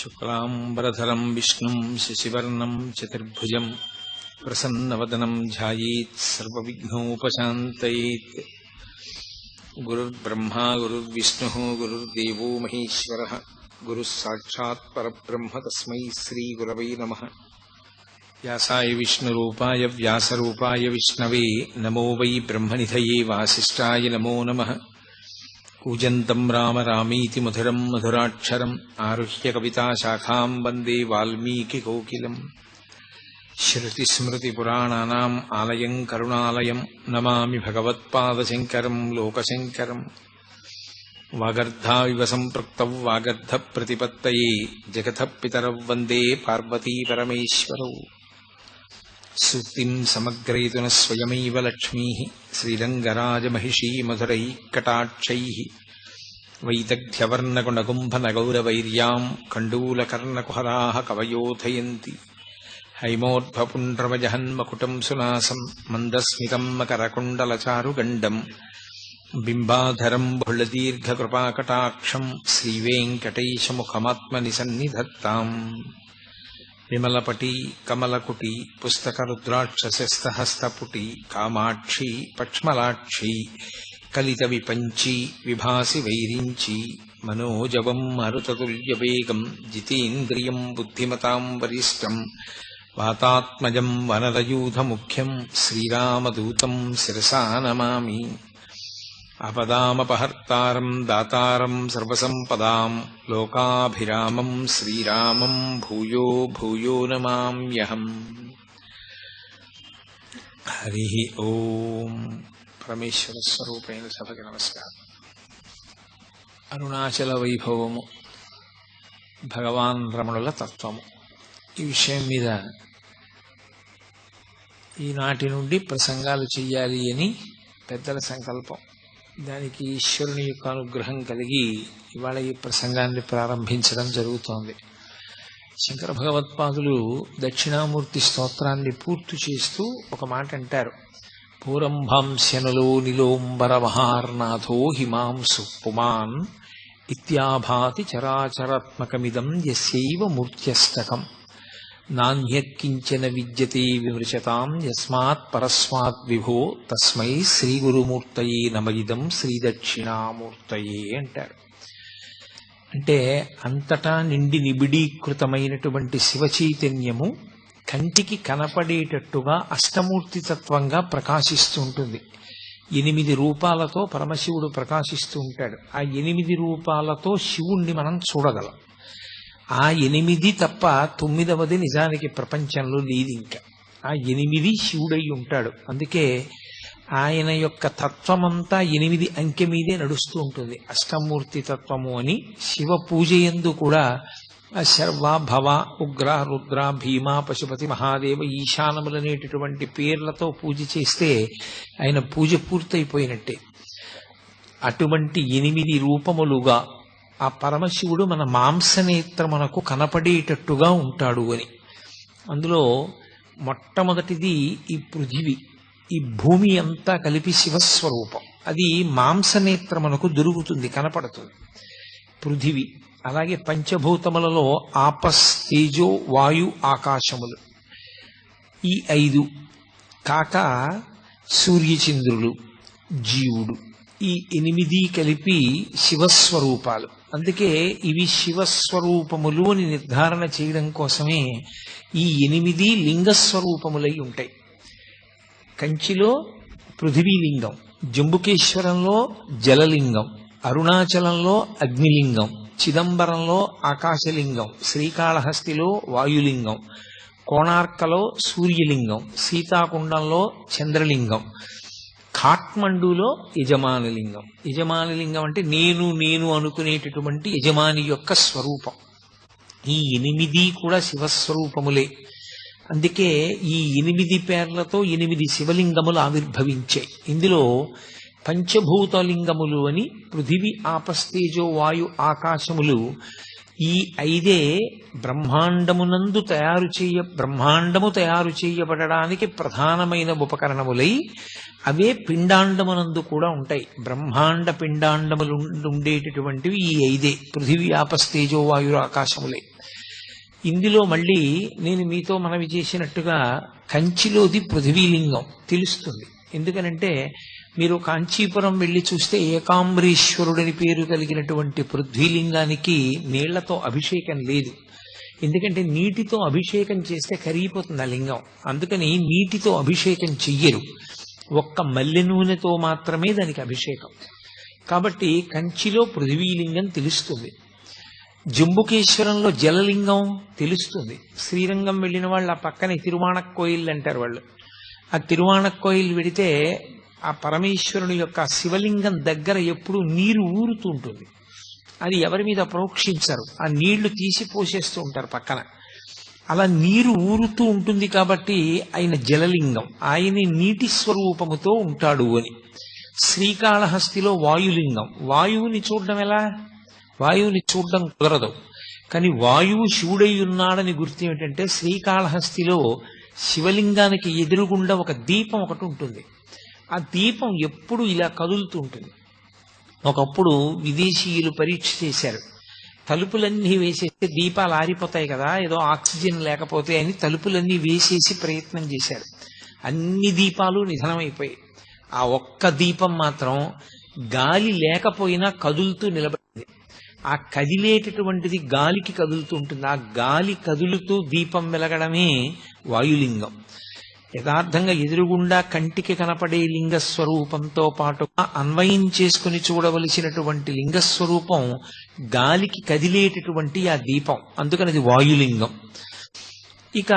శుక్లాంబరధరం విష్ణుం శశివర్ణం చతుర్భుజం ప్రసన్నవదనం ధ్యాయేత్ సర్వవిఘ్నోపశాంతయేత్. గురుర్బ్రహ్మా గురుర్విష్ణుః గురుర్దేవో మహేశ్వరః గురుః సాక్షాత్ పరబ్రహ్మ తస్మై శ్రీ గురవై నమః. వ్యాసాయ విష్ణురూపాయ వ్యాసరూపాయ విష్ణవే నమో వై బ్రహ్మనిధయే వాసిష్ఠాయ నమో నమః. కూజంతం రామ రామీతి మధురం మధురాక్షరం ఆరుహ్య కవితాశాఖాం వందే వాల్మీకికోకిలం. శృతిస్మృతిపురాణానాం ఆలయం కరుణాలయం నమామి భగవత్పాదశంకరం లోకశంకరం. వాగర్ధావివ సంపృక్తౌ వాగర్ధప్రతిపత్తయే జగతః పితరౌ వందే పార్వతీపరమేశ్వరౌ. సూక్తిం సమగ్రయతున స్వయమైవ లక్ష్మీః శ్రీరంగరాజమహిషీ మధురైః కటాక్షైః. వైదగ్ధ్యవర్ణగుణగుంభనగౌరవైర్యాం కండూలకర్ణకుహరాः కవయోధయంతి. హైమోర్ధ్వపుండ్రమజహన్మకుటం సునాసం మందస్మితం మకరకుండలచారుగండం. బింబాధరం బహుళదీర్ఘకృపాకటాక్షం శ్రీవేంకటేశముఖమాత్మని సన్నిధత్తాం. విమలపటి కమలకుటి పుస్తకరుద్రాక్షసస్తహస్తపుటి కామాక్షి పక్ష్మలాక్షి కలిత విపంచి విభాసి వైరించి. మనోజవం మరుతతుల్యవేగం జితేంద్రియం బుద్ధిమతాం వరిష్టం. వాతాత్మజం వనరయూధముఖ్యం శ్రీరామదూతం శిరసా నమామి. ఆపదామపహర్తారం దాతారం సర్వసంపదాం లోకాభిరామం శ్రీరామం భూయో భూయో నమామ్యహం. హరి ఓం. పరమేశ్వర స్వరూపైన సభకి నమస్కారం. అరుణాచల వైభవము, భగవాన్ రమణుల తత్వము, ఈ విషయం మీద ఈనాటి నుండి ప్రసంగాలు చెయ్యాలి అని పెద్దల సంకల్పం. దానికి ఈశ్వరుని యొక్క అనుగ్రహం కలిగి ఇవాళ ఈ ప్రసంగాన్ని ప్రారంభించడం జరుగుతోంది. శంకర భగవత్పాదులు దక్షిణామూర్తి స్తోత్రాన్ని పూర్తి చేస్తూ ఒక మాట అంటారు. పూరంభాంశనలో నిలోంబర మహార్నాథో హిమాంసు పుమాన్ ఇత్యాభాతి చరాచరాత్మకమిదం యస్యైవ మూర్త్యష్టకం. నాణ్యత్కించన విద్యతే విమృశతాం యస్మాత్ పరస్మాత్ విభో తస్మై శ్రీ గురుమూర్తయే నమయిదం శ్రీ దక్షిణామూర్తయే అంటారు. అంటే అంతటా నిండి నిబిడీకృతమైనటువంటి శివ చైతన్యము కంటికి కనపడేటట్టుగా అష్టమూర్తి తత్వంగా ప్రకాశిస్తూ ఉంటుంది. 8 రూపాలతో పరమశివుడు ప్రకాశిస్తూ ఉంటాడు. ఆ 8 రూపాలతో శివుణ్ణి మనం చూడగలం. ఆ 8 తప్ప 9వది నిజానికి ప్రపంచంలో లేదు. ఇంకా ఆ 8 శివుడై ఉంటాడు. అందుకే ఆయన యొక్క తత్వమంతా 8 అంకె మీదే నడుస్తూ ఉంటుంది. అష్టమూర్తి తత్వము అని శివ పూజయందు కూడా శర్వ భవ ఉగ్ర రుద్ర భీమ పశుపతి మహాదేవ ఈశానములనేటటువంటి పేర్లతో పూజ చేస్తే ఆయన పూజ పూర్తయిపోయినట్టే. అటువంటి 8 రూపములుగా ఆ పరమశివుడు మన మాంసనేత్రమునకు కనపడేటట్టుగా ఉంటాడు అని. అందులో మొట్టమొదటిది ఈ పృథివీ, ఈ భూమి అంతా కలిపి శివస్వరూపం. అది మాంసనేత్రమునకు దొరుకుతుంది, కనపడుతుంది పృథివీ. అలాగే పంచభూతములలో ఆపస్ తేజో వాయు ఆకాశములు, ఈ 5 కాక సూర్యచంద్రులు జీవుడు, ఈ 8 కలిపి శివస్వరూపాలు. అందుకే ఇవి శివస్వరూపములు అని నిర్ధారణ చేయడం కోసమే ఈ 8 లింగస్వరూపములై ఉంటాయి. కంచిలో పృథివీలింగం, జంబుకేశ్వరంలో జలలింగం, అరుణాచలంలో అగ్నిలింగం, చిదంబరంలో ఆకాశలింగం, శ్రీకాళహస్తిలో వాయులింగం, కోణార్కలో సూర్యలింగం, సీతాకుండంలో చంద్రలింగం, ఖాట్మండులో యజమానలింగం. యజమానలింగం అంటే నేను నేను అనుకునేటటువంటి యజమాని యొక్క స్వరూపం. ఈ 8 కూడా శివస్వరూపములే. అందుకే ఈ 8 పేర్లతో 8 శివలింగములు ఆవిర్భవించాయి. ఇందులో పంచభూతలింగములు అని పృథివీ ఆపస్తేజో వాయు ఆకాశములు, ఈ 5 బ్రహ్మాండము తయారు చేయబడడానికి ప్రధానమైన ఉపకరణములై అవే పిండాండమునందు కూడా ఉంటాయి. బ్రహ్మాండ పిండాండములు ఉండేటటువంటివి ఈ 5 పృథివీ ఆపస్తేజో వాయు ఆకాశములే. ఇందులో మళ్ళీ నేను మీతో మనవి చేసినట్టుగా కంచిలోది పృథివీలింగం తెలుస్తుంది. ఎందుకనంటే మీరు కాంచీపురం వెళ్ళి చూస్తే ఏకాంబరీశ్వరుడని పేరు కలిగినటువంటి పృథ్వీలింగానికి నీళ్లతో అభిషేకం లేదు. ఎందుకంటే నీటితో అభిషేకం చేస్తే కరిగిపోతుంది ఆ లింగం. అందుకని నీటితో అభిషేకం చెయ్యరు, ఒక్క మల్లె నూనెతో మాత్రమే దానికి అభిషేకం. కాబట్టి కంచిలో పృథివీలింగం తెలుస్తుంది. జంబుకేశ్వరంలో జలలింగం తెలుస్తుంది. శ్రీరంగం వెళ్ళిన వాళ్ళు ఆ పక్కనే తిరువాణక్కోయిల్ అంటారు వాళ్ళు. ఆ తిరువాణక్కోయిల్ వెడితే ఆ పరమేశ్వరుని యొక్క శివలింగం దగ్గర ఎప్పుడు నీరు ఊరుతూ ఉంటుంది. అది ఎవరి మీద ప్రోక్షించరు, ఆ నీళ్లు తీసి పోసేస్తూ ఉంటారు పక్కన. అలా నీరు ఊరుతూ ఉంటుంది కాబట్టి ఆయన జలలింగం, ఆయన నీటి స్వరూపముతో ఉంటాడు అని. శ్రీకాళహస్తిలో వాయులింగం, వాయువుని చూడడం ఎలా? వాయువుని చూడడం కుదరదు. కానీ వాయువు శివుడై ఉన్నాడని గుర్తు ఏమిటంటే శ్రీకాళహస్తిలో శివలింగానికి ఎదురుగుండా ఒక దీపం ఒకటి ఉంటుంది. ఆ దీపం ఎప్పుడు ఇలా కదులుతూ ఉంటుంది. ఒకప్పుడు విదేశీయులు పరీక్ష చేశారు, తలుపులన్నీ వేసేస్తే దీపాలు ఆరిపోతాయి కదా, ఏదో ఆక్సిజన్ లేకపోతే అని తలుపులన్నీ వేసేసి ప్రయత్నం చేశారు. అన్ని దీపాలు నిధనమైపోయాయి. ఆ ఒక్క దీపం మాత్రం గాలి లేకపోయినా కదులుతూ నిలబడింది. ఆ కదిలేటటువంటిది గాలికి కదులుతూ ఉంటుంది. ఆ గాలి కదులుతూ దీపం వెలగడమే వాయులింగం. యథార్థంగా ఎదురుగుండా కంటికి కనపడే లింగస్వరూపంతో పాటుగా అన్వయం చేసుకుని చూడవలసినటువంటి లింగస్వరూపం గాలికి కదిలేటటువంటి ఆ దీపం, అందుకని అది వాయులింగం. ఇక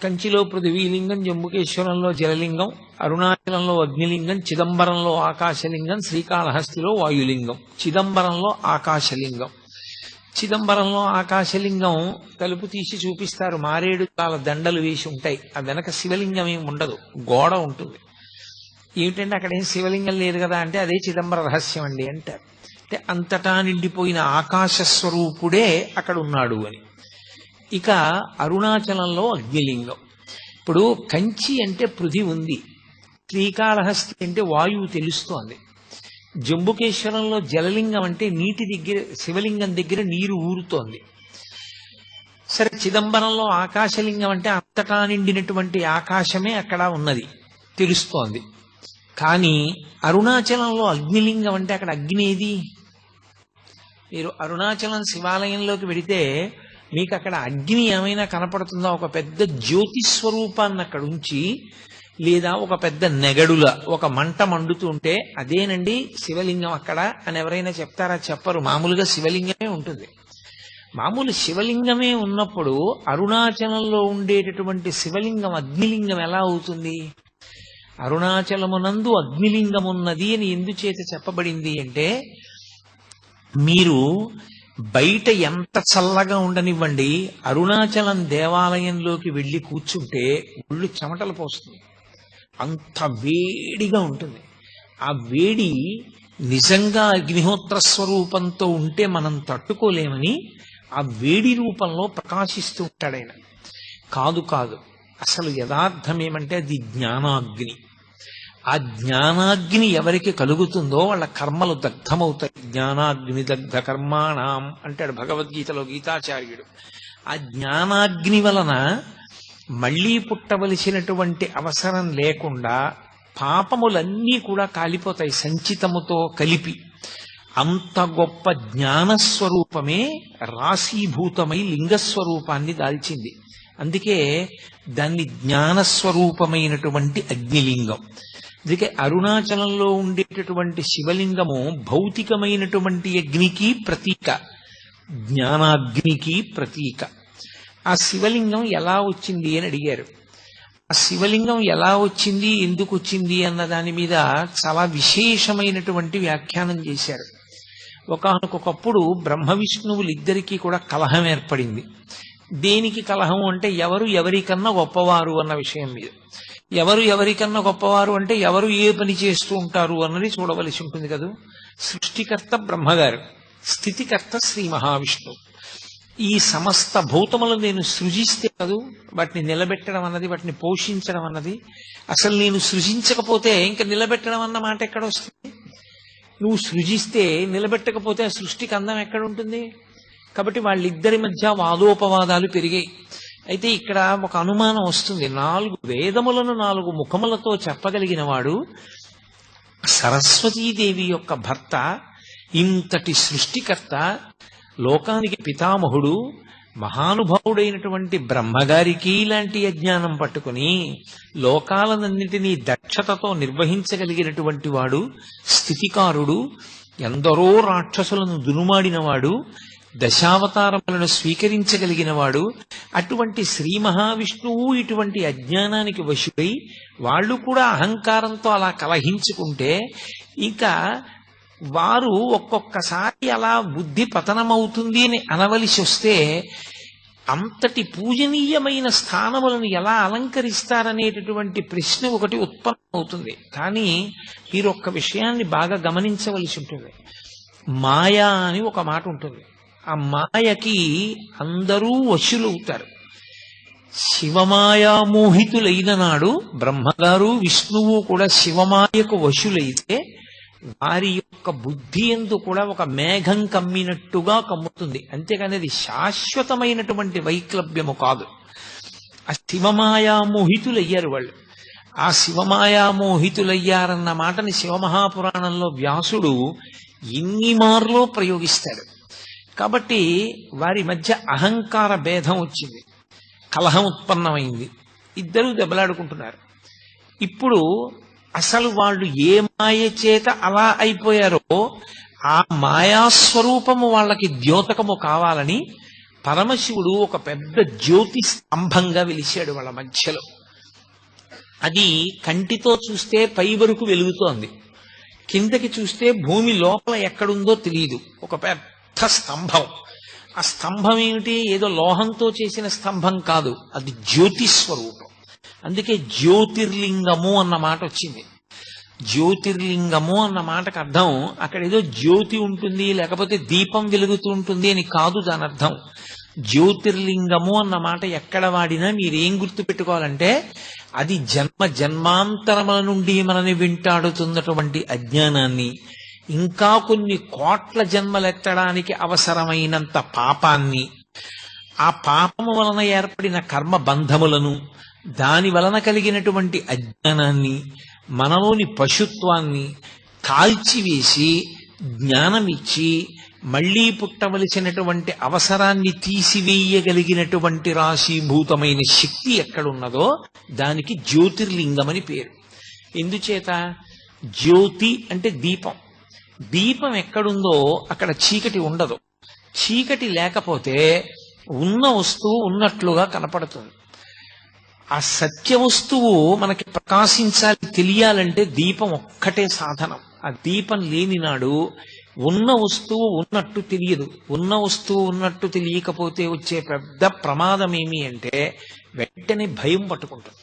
కంచిలో పృథివీలింగం, జంబుకేశ్వరంలో జలలింగం, అరుణాచలంలో అగ్నిలింగం, చిదంబరంలో ఆకాశలింగం, శ్రీకాళహస్తిలో వాయులింగం. చిదంబరంలో ఆకాశలింగం. చిదంబరంలో ఆకాశలింగం తలుపు తీసి చూపిస్తారు, మారేడు చాలా దండలు వేసి ఉంటాయి. ఆ వెనక శివలింగం ఏమి ఉండదు, గోడ ఉంటుంది. ఏమిటంటే అక్కడ ఏం శివలింగం లేదు కదా అంటే అదే చిదంబర రహస్యం అండి అంటారు. అంటే అంతటా నిండిపోయిన ఆకాశ స్వరూపుడే అక్కడ ఉన్నాడు అని. ఇక అరుణాచలంలో అగ్నిలింగం. ఇప్పుడు కంచి అంటే పృథి ఉంది, శ్రీకాళహస్తి అంటే వాయువు తెలుస్తోంది. జంబుకేశ్వరంలో జలలింగం అంటే నీటి దగ్గర, శివలింగం దగ్గర నీరు ఊరుతోంది. సరే, చిదంబరంలో ఆకాశలింగం అంటే అంతటా నిండినటువంటి ఆకాశమే అక్కడ ఉన్నది తెలుస్తోంది. కానీ అరుణాచలంలో అగ్నిలింగం అంటే అక్కడ అగ్ని ఏది? మీరు అరుణాచలం శివాలయంలోకి వెడితే మీకు అక్కడ అగ్ని ఏమైనా కనపడుతుందా? ఒక పెద్ద జ్యోతి స్వరూపాన్ని అక్కడ ఉంచి, లేదా ఒక పెద్ద నెగడుల ఒక మంట మండుతుంటే అదేనండి శివలింగం అక్కడ అని ఎవరైనా చెప్తారా? చెప్పరు. మామూలుగా శివలింగమే ఉంటుంది. మామూలు శివలింగమే ఉన్నప్పుడు అరుణాచలంలో ఉండేటటువంటి శివలింగం అగ్నిలింగం ఎలా అవుతుంది? అరుణాచలమునందు అగ్నిలింగం ఉన్నది అని ఎందుచేత చెప్పబడింది అంటే, మీరు బయట ఎంత చల్లగా ఉండనివ్వండి, అరుణాచలం దేవాలయంలోకి వెళ్ళి కూర్చుంటే ఒళ్ళు చెమటలు పోస్తుంది, అంత వేడిగా ఉంటుంది. ఆ వేడి నిజంగా అగ్నిహోత్ర స్వరూపంతో ఉంటే మనం తట్టుకోలేమని ఆ వేడి రూపంలో ప్రకాశిస్తూ ఉంటాడు ఆయన. కాదు కాదు, అసలు యథార్థం ఏమంటే అది జ్ఞానాగ్ని. ఆ జ్ఞానాగ్ని ఎవరికి కలుగుతుందో వాళ్ళ కర్మలు దగ్ధమవుతాయి. జ్ఞానాగ్ని దగ్ధ కర్మాణం అంటాడు భగవద్గీతలో గీతాచార్యుడు. ఆ జ్ఞానాగ్ని వలన మళ్లీ పుట్టవలసినటువంటి అవసరం లేకుండా పాపములన్నీ కూడా కాలిపోతాయి సంచితముతో కలిపి. అంత గొప్ప జ్ఞానస్వరూపమే రాశీభూతమై లింగస్వరూపాన్ని దాల్చింది. అందుకే దాన్ని జ్ఞానస్వరూపమైనటువంటి అగ్నిలింగం. అందుకే అరుణాచలంలో ఉండేటటువంటి శివలింగము భౌతికమైనటువంటి అగ్నికి ప్రతీక, జ్ఞానాగ్నికి ప్రతీక. ఆ శివలింగం ఎలా వచ్చింది అని అడిగారు. ఆ శివలింగం ఎలా వచ్చింది, ఎందుకు వచ్చింది అన్న దాని మీద చాలా విశేషమైనటువంటి వ్యాఖ్యానం చేశారు. ఒకానొకప్పుడు బ్రహ్మ విష్ణువులిద్దరికీ కూడా కలహం ఏర్పడింది. దేనికి కలహం అంటే ఎవరు ఎవరికన్నా గొప్పవారు అన్న విషయం మీద. ఎవరు ఎవరికన్నా గొప్పవారు అంటే ఎవరు ఏ పని చేస్తూ ఉంటారు అన్నది చూడవలసి ఉంటుంది కదా. సృష్టికర్త బ్రహ్మగారు, స్థితికర్త శ్రీ మహావిష్ణువు. ఈ సమస్త భూతములు నేను సృజిస్తే కదూ వాటిని నిలబెట్టడం అన్నది, వాటిని పోషించడం అన్నది. అసలు నేను సృజించకపోతే ఇంకా నిలబెట్టడం అన్న మాట ఎక్కడ వస్తుంది? నువ్వు సృజిస్తే నిలబెట్టకపోతే ఆ సృష్టికి అందం ఎక్కడ ఉంటుంది? కాబట్టి వాళ్ళిద్దరి మధ్య వాదోపవాదాలు పెరిగాయి. అయితే ఇక్కడ ఒక అనుమానం వస్తుంది. 4 వేదములను 4 ముఖములతో చెప్పగలిగిన వాడు సరస్వతీదేవి యొక్క భర్త, ఇంతటి సృష్టికర్త, లోకానికి పితామహుడు, మహానుభావుడైనటువంటి బ్రహ్మగారికి ఇలాంటి అజ్ఞానం పట్టుకుని లోకాలన్నింటినీ దక్షతతో నిర్వహించగలిగినటువంటి వాడు, స్థితికారుడు, ఎందరో రాక్షసులను దునుమాడినవాడు, దశావతారములను స్వీకరించగలిగినవాడు, అటువంటి శ్రీ మహావిష్ణువు ఇటువంటి అజ్ఞానానికి వశుడై వాళ్ళు కూడా అహంకారంతో అలా కలహించుకుంటే ఇక వారు ఒక్కొక్కసారి అలా బుద్ధి పతనమవుతుంది అని అనవలసి వస్తే అంతటి పూజనీయమైన స్థానములను ఎలా అలంకరిస్తారనేటటువంటి ప్రశ్న ఒకటి ఉత్పన్నమవుతుంది. కానీ మీరు ఒక్క విషయాన్ని బాగా గమనించవలసి ఉంటుంది. మాయా అని ఒక మాట ఉంటుంది. ఆ మాయకి అందరూ వశులవుతారు. శివమాయా మోహితులైన నాడు బ్రహ్మగారు విష్ణువు కూడా శివమాయకు వశులైతే వారి యొక్క బుద్ధి యందు కూడా ఒక మేఘం కమ్మినట్టుగా కమ్ముతుంది. అంతేకాని అది శాశ్వతమైనటువంటి వైక్లభ్యము కాదు. ఆ శివమాయా మోహితులయ్యారు వాళ్ళు. ఆ శివమాయా మోహితులయ్యారన్న మాటని శివమహాపురాణంలో వ్యాసుడు ఎన్ని మార్లో ప్రయోగిస్తాడు. కాబట్టి వారి మధ్య అహంకార భేదం వచ్చింది, కలహం ఉత్పన్నమైంది, ఇద్దరూ దెబ్బలాడుకుంటున్నారు. ఇప్పుడు అసలు వాళ్ళు ఏ మాయ చేత అలా అయిపోయారో ఆ మాయాస్వరూపము వాళ్ళకి ద్యోతకము కావాలని పరమశివుడు ఒక పెద్ద జ్యోతి స్తంభంగా వెలిశాడు వాళ్ళ మధ్యలో. అది కంటితో చూస్తే పై వరకు వెలుగుతోంది, కిందకి చూస్తే భూమి లోపల ఎక్కడుందో తెలియదు. ఒక పెద్ద స్తంభం. ఆ స్తంభం ఏమిటి? ఏదో లోహంతో చేసిన స్తంభం కాదు, అది జ్యోతి స్వరూపం. అందుకే జ్యోతిర్లింగము అన్న మాట వచ్చింది. జ్యోతిర్లింగము అన్న మాటకు అర్థం అక్కడ ఏదో జ్యోతి ఉంటుంది లేకపోతే దీపం వెలుగుతూ ఉంటుంది అని కాదు దాని అర్థం. జ్యోతిర్లింగము అన్న మాట ఎక్కడ వాడినా మీరేం గుర్తు పెట్టుకోవాలంటే అది జన్మ జన్మాంతరముల నుండి మనని వెంటాడుతున్నటువంటి అజ్ఞానాన్ని, ఇంకా కొన్ని కోట్ల జన్మలెత్తడానికి అవసరమైనంత పాపాన్ని, ఆ పాపము వలన ఏర్పడిన కర్మ బంధములను, దాని వలన కలిగినటువంటి అజ్ఞానాన్ని, మనలోని పశుత్వాన్ని కాల్చివేసి జ్ఞానమిచ్చి మళ్లీ పుట్టవలసినటువంటి అవసరాన్ని తీసివేయగలిగినటువంటి రాశీభూతమైన శక్తి ఎక్కడున్నదో దానికి జ్యోతిర్లింగమని పేరు. ఎందుచేత? జ్యోతి అంటే దీపం. దీపం ఎక్కడుందో అక్కడ చీకటి ఉండదు. చీకటి లేకపోతే ఉన్న వస్తువు ఉన్నట్లుగా కనపడుతుంది. ఆ సత్య వస్తువు మనకి ప్రకాశించాలి, తెలియాలంటే దీపం ఒక్కటే సాధనం. ఆ దీపం లేని నాడు ఉన్న వస్తువు ఉన్నట్టు తెలియదు. ఉన్న వస్తువు ఉన్నట్టు తెలియకపోతే వచ్చే పెద్ద ప్రమాదం ఏమి అంటే వెంటనే భయం పట్టుకుంటుంది.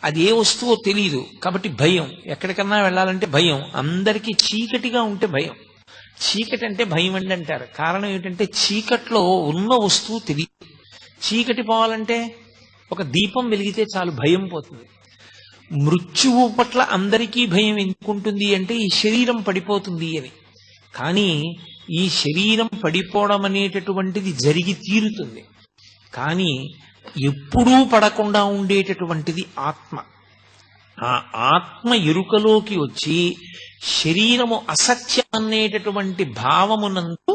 అది ఏ వస్తువో తెలియదు కాబట్టి భయం. ఎక్కడికన్నా వెళ్ళాలంటే భయం. అందరికీ చీకటిగా ఉంటే భయం. చీకటి అంటే భయం అండి అంటారు. కారణం ఏంటంటే చీకట్లో ఉన్న వస్తువు తెలియదు. చీకటి పోవాలంటే ఒక దీపం వెలిగితే చాలు, భయం పోతుంది. మృత్యువు పట్ల అందరికీ భయం ఎందుకుంటుంది అంటే ఈ శరీరం పడిపోతుంది అని. కానీ ఈ శరీరం పడిపోవడం అనేటటువంటిది జరిగి తీరుతుంది. కానీ ఎప్పుడూ పడకుండా ఉండేటటువంటిది ఆత్మ. ఆ ఆత్మ ఎరుకలోకి వచ్చి శరీరము అసత్యం అనేటటువంటి భావమునందు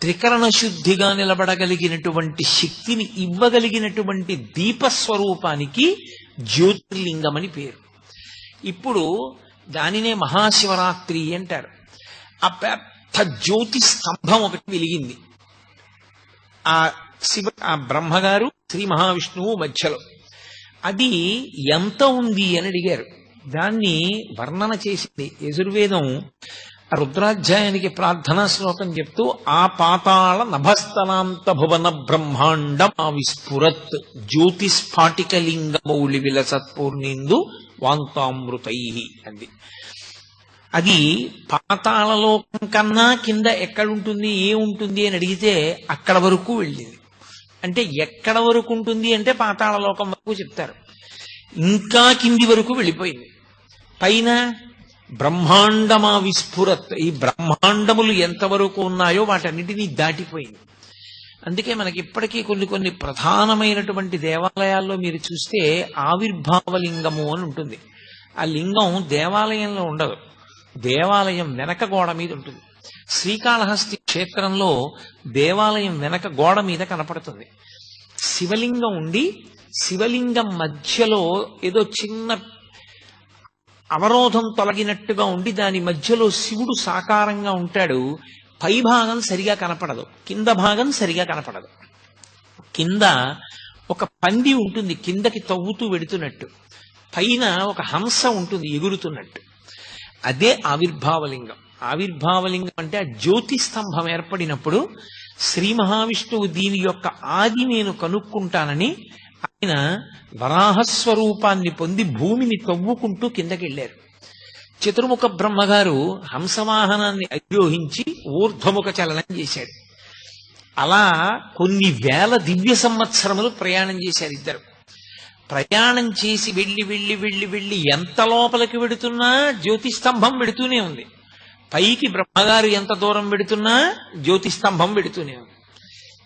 త్రికరణ శుద్ధిగా నిలబడగలిగినటువంటి శక్తిని ఇవ్వగలిగినటువంటి దీపస్వరూపానికి జ్యోతిర్లింగమని పేరు. ఇప్పుడు దానినే మహాశివరాత్రి అంటారు. ఆ పెద్ద జ్యోతి స్తంభం ఒకటి వెలిగింది ఆ బ్రహ్మగారు శ్రీ మహావిష్ణువు మధ్యలో. అది ఎంత ఉంది అని అడిగారు. దాన్ని వర్ణన చేసింది యజుర్వేదం. రుద్రాధ్యాయానికి ప్రార్థనా శ్లోకం చెప్తూ ఆ పాతాళ నభస్తనాంత భువన బ్రహ్మాండం ఆ విస్ఫురత్ జ్యోతిస్ఫాటికలింగమౌళి విలసత్పూర్ణిందు వాంతామృతై అంది. అది పాతాళలోకం కన్నా కింద ఎక్కడుంటుంది, ఏముంటుంది అని అడిగితే అక్కడ వరకు వెళ్ళింది. అంటే ఎక్కడ వరకు ఉంటుంది అంటే పాతాళలోకం వరకు చెప్తారు. ఇంకా కింది వరకు వెళ్ళిపోయింది. పైన బ్రహ్మాండమా విస్ఫురత్, ఈ బ్రహ్మాండములు ఎంతవరకు ఉన్నాయో వాటన్నిటినీ దాటిపోయింది. అందుకే మనకి ఇప్పటికీ కొన్ని కొన్ని ప్రధానమైనటువంటి దేవాలయాల్లో మీరు చూస్తే ఆవిర్భావలింగము అని ఉంటుంది. ఆ లింగం దేవాలయంలో ఉండదు, దేవాలయం వెనక గోడ మీద ఉంటుంది. శ్రీకాళహస్తి క్షేత్రంలో దేవాలయం వెనక గోడ మీద కనపడుతుంది. శివలింగం ఉండి శివలింగం మధ్యలో ఏదో చిన్న అవరోధం తొలగినట్టుగా ఉండి దాని మధ్యలో శివుడు సాకారంగా ఉంటాడు. పై భాగం సరిగా కనపడదు, కింద భాగం సరిగా కనపడదు. కింద ఒక పంది ఉంటుంది కిందకి తవ్వుతూ వెడుతున్నట్టు, పైన ఒక హంస ఉంటుంది ఎగురుతున్నట్టు. అదే ఆవిర్భావలింగం. ఆవిర్భావలింగం అంటే ఆ జ్యోతి స్తంభం ఏర్పడినప్పుడు శ్రీ మహావిష్ణువు దీని యొక్క ఆది నేను కనుక్కుంటానని ఆయన వరాహస్వరూపాన్ని పొంది భూమిని తవ్వుకుంటూ కిందకి వెళ్ళారు. చతుర్ముఖ బ్రహ్మగారు హంసవాహనాన్ని అధిరోహించి ఊర్ధ్వముఖ చలనం చేశాడు. అలా కొన్ని వేల దివ్య సంవత్సరములు ప్రయాణం చేశారు ఇద్దరు. ప్రయాణం చేసి వెళ్ళి వెళ్ళి వెళ్ళి వెళ్ళి ఎంత లోపలికి వెడుతున్నా జ్యోతిస్తంభం వెడుతూనే ఉంది. పైకి బ్రహ్మగారు ఎంత దూరం వెడుతున్నా జ్యోతిస్తంభం వెడుతూనే ఉంది.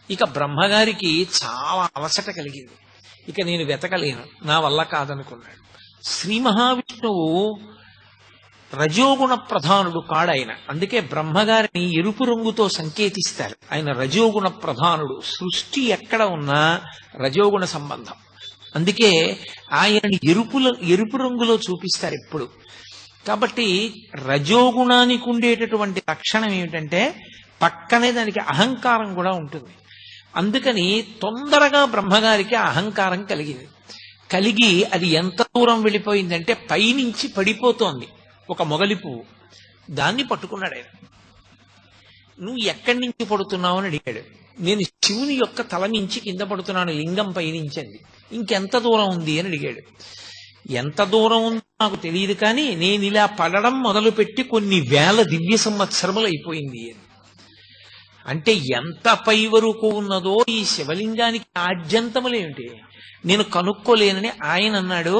ఇక బ్రహ్మగారికి చాలా అలసట కలిగింది. ఇక నేను వెతకలేను, నా వల్ల కాదనుకున్నాడు. శ్రీ మహావిష్ణువు రజోగుణ ప్రధానుడు కాడాయన. అందుకే బ్రహ్మగారిని ఎరుపు రంగుతో సంకేతిస్తారు. ఆయన రజోగుణ ప్రధానుడు. సృష్టి ఎక్కడ ఉన్నా రజోగుణ సంబంధం. అందుకే ఆయనని ఎరుపు రంగులో చూపిస్తారు ఎప్పుడు. కాబట్టి రజోగుణానికి ఉండేటటువంటి లక్షణం ఏమిటంటే పక్కనే దానికి అహంకారం కూడా ఉంటుంది. అందుకని తొందరగా బ్రహ్మగారికి అహంకారం కలిగి అది ఎంత దూరం వెళ్ళిపోయిందంటే పైనుంచి పడిపోతోంది ఒక మొగలి పువ్వు. దాన్ని పట్టుకున్నాడు ఆయన. నువ్వు ఎక్కడి నుంచి పడుతున్నావు అని అడిగాడు. నేను శివుని యొక్క తల నుంచి కింద పడుతున్నాను లింగం పైనుంచి అంది. ఇంకెంత దూరం ఉంది అని అడిగాడు. ఎంత దూరం ఉందో నాకు తెలియదు, కానీ నేను ఇలా పడడం మొదలుపెట్టి కొన్ని వేల దివ్య సంవత్సరములు అయిపోయింది అని. అంటే ఎంత పై వరకు ఉన్నదో ఈ శివలింగానికి ఆద్యంతములేమిటి నేను కనుక్కోలేనని ఆయన అన్నాడు.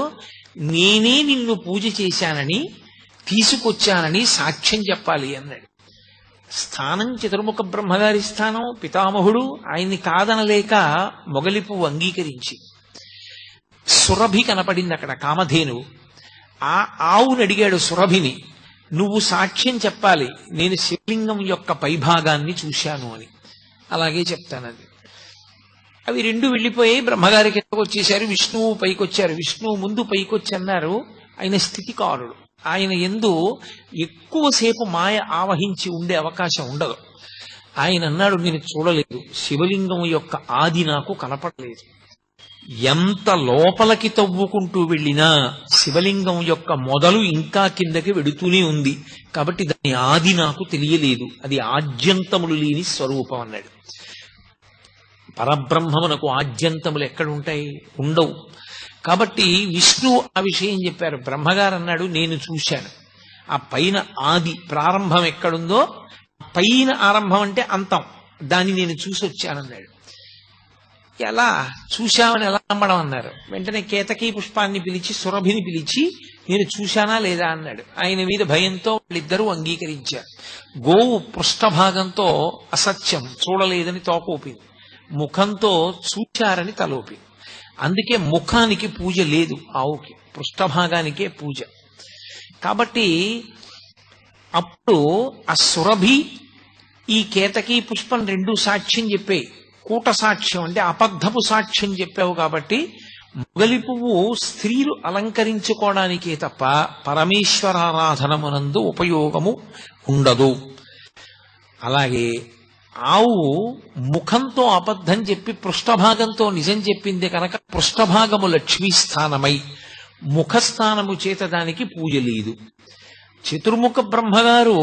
నేనే నిన్ను పూజ చేశానని తీసుకొచ్చానని సాక్ష్యం చెప్పాలి అన్నాడు. స్థానం చతుర్ముఖ బ్రహ్మగారి స్థానం, పితామహుడు. ఆయన్ని కాదనలేక మొగలి పువ్వు అంగీకరించి సురభి కనపడింది అక్కడ, కామధేనువు. ఆ ఆవుని అడిగాడు సురభిని, నువ్వు సాక్ష్యం చెప్పాలి నేను శివలింగం యొక్క పైభాగాన్ని చూశాను అని. అలాగే చెప్తానది. అవి రెండు వెళ్ళిపోయి బ్రహ్మగారి కిందకు వచ్చేశారు. విష్ణువు పైకొచ్చారు. విష్ణువు ముందు పైకొచ్చి అన్నారు, ఆయన స్థితికారుడు. ఆయన యందు ఎక్కువసేపు మాయ ఆవహించి ఉండే అవకాశం ఉండదు. ఆయన అన్నాడు, నేను చూడలేదు, శివలింగం యొక్క ఆది నాకు కనపడలేదు. ఎంత లోపలికి తవ్వుకుంటూ వెళ్ళినా శివలింగం యొక్క మొదలు ఇంకా కిందకి వెడుతూనే ఉంది. కాబట్టి దాని ఆది నాకు తెలియలేదు, అది ఆద్యంతములు లేని స్వరూపం అన్నాడు. పరబ్రహ్మమునకు ఆద్యంతములు ఎక్కడుంటాయి? ఉండవు. కాబట్టి విష్ణువు ఆ విషయం చెప్పారు. బ్రహ్మగారు అన్నాడు, నేను చూశాను. ఆ పైన ఆది ప్రారంభం ఎక్కడుందో, పైన ఆరంభం అంటే అంతం, దాన్ని నేను చూసి వచ్చానన్నాడు. ఎలా చూశామని ఎలా నమ్మడం అన్నారు. వెంటనే కేతకీ పుష్పాన్ని పిలిచి సురభిని పిలిచి నేను చూశానా లేదా అన్నాడు. ఆయన మీద భయంతో వాళ్ళిద్దరూ అంగీకరించారు. గోవు పృష్ఠభాగంతో అసత్యం, చూడలేదని తోకూపింది. ముఖంతో చూచారని తలోపింది. అందుకే ముఖానికి పూజ లేదు ఆవుకి, పృష్ఠభాగానికే పూజ. కాబట్టి అప్పుడు ఆ సురభి ఈ కేతకీ పుష్పం రెండు సాక్ష్యం చెప్పాయి. కూట సాక్ష్యం అంటే అబద్ధపు సాక్ష్యం చెప్పావు కాబట్టి మొగలి పువ్వు స్త్రీలు అలంకరించుకోవడానికే తప్ప పరమేశ్వరారాధనమునందు ఉపయోగము ఉండదు. అలాగే ఆవు ముఖంతో అబద్ధం చెప్పి పృష్ఠభాగంతో నిజం చెప్పింది కనుక పృష్ఠభాగము లక్ష్మీ స్థానమై ముఖస్థానము చేత దానికి పూజ లేదు. చతుర్ముఖ బ్రహ్మగారు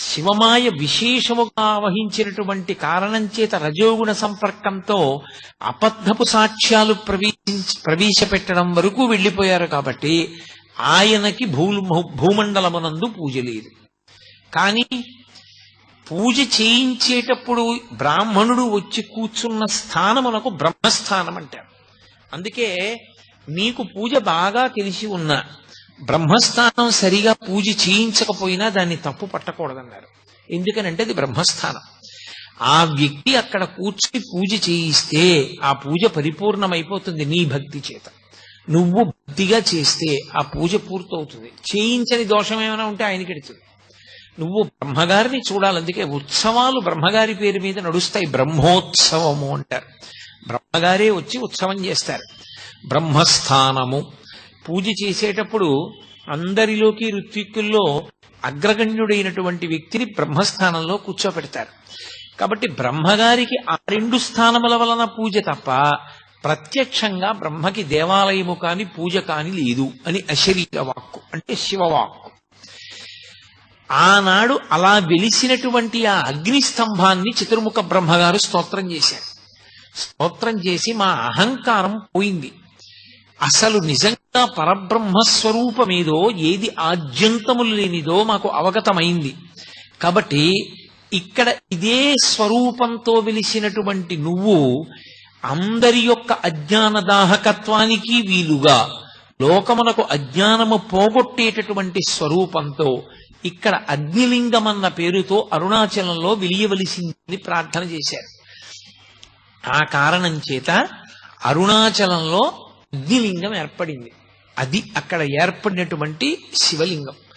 శివమాయ విశేషముగా వహించినటువంటి కారణం చేత రజోగుణ సంపర్కంతో అబద్ధపు సాక్ష్యాలు ప్రవేశపెట్టడం వరకు వెళ్ళిపోయారు. కాబట్టి ఆయనకి భూమండలమునందు పూజ లేదు. కానీ పూజ చేయించేటప్పుడు బ్రాహ్మణుడు వచ్చి కూర్చున్న స్థానమునకు బ్రహ్మస్థానం అంటారు. అందుకే నీకు పూజ బాగా తెలిసి ఉన్నా బ్రహ్మస్థానం సరిగా పూజ చేయించకపోయినా దాన్ని తప్పు పట్టకూడదన్నారు. ఎందుకనంటే అది బ్రహ్మస్థానం. ఆ వ్యక్తి అక్కడ కూర్చుని పూజ చేయిస్తే ఆ పూజ పరిపూర్ణమైపోతుంది నీ భక్తి చేత. నువ్వు భక్తిగా చేస్తే ఆ పూజ పూర్తవుతుంది. చేయించని దోషం ఏమైనా ఉంటే ఆయనకి ఎడుతుంది. నువ్వు బ్రహ్మగారిని చూడాలి. అందుకే ఉత్సవాలు బ్రహ్మగారి పేరు మీద నడుస్తాయి. బ్రహ్మోత్సవము అంటారు. బ్రహ్మగారే వచ్చి ఉత్సవం చేస్తారు. బ్రహ్మస్థానము పూజ చేసేటప్పుడు అందరిలోకి ఋత్విక్కుల్లో అగ్రగణ్యుడైనటువంటి వ్యక్తిని బ్రహ్మస్థానంలో కూర్చోపెడతారు. కాబట్టి బ్రహ్మగారికి ఆ 2 స్థానముల వలన పూజ తప్ప ప్రత్యక్షంగా బ్రహ్మకి దేవాలయము కాని పూజ కాని లేదు అని అశరీర వాక్కు, అంటే శివవాక్కు. ఆనాడు అలా వెలిసినటువంటి ఆ అగ్నిస్తంభాన్ని చతుర్ముఖ బ్రహ్మగారు స్తోత్రం చేశారు. స్తోత్రం చేసి మా అహంకారం పోయింది, అసలు నిజంగా పరబ్రహ్మస్వరూపమేదో, ఏది ఆద్యంతములు లేనిదో మాకు అవగతమైంది. కాబట్టి ఇక్కడ ఇదే స్వరూపంతో వెలిసినటువంటి నువ్వు అందరి యొక్క అజ్ఞాన దాహకత్వానికి వీలుగా లోకమునకు అజ్ఞానము పోగొట్టేటటువంటి స్వరూపంతో ఇక్కడ అగ్నిలింగం అన్న పేరుతో అరుణాచలంలో వెలియవలసిందని ప్రార్థన చేశారు. ఆ కారణం చేత అరుణాచలంలో అగ్నిలింగం ఏర్పడింది. అది అక్కడ ఏర్పడినటువంటి శివలింగం.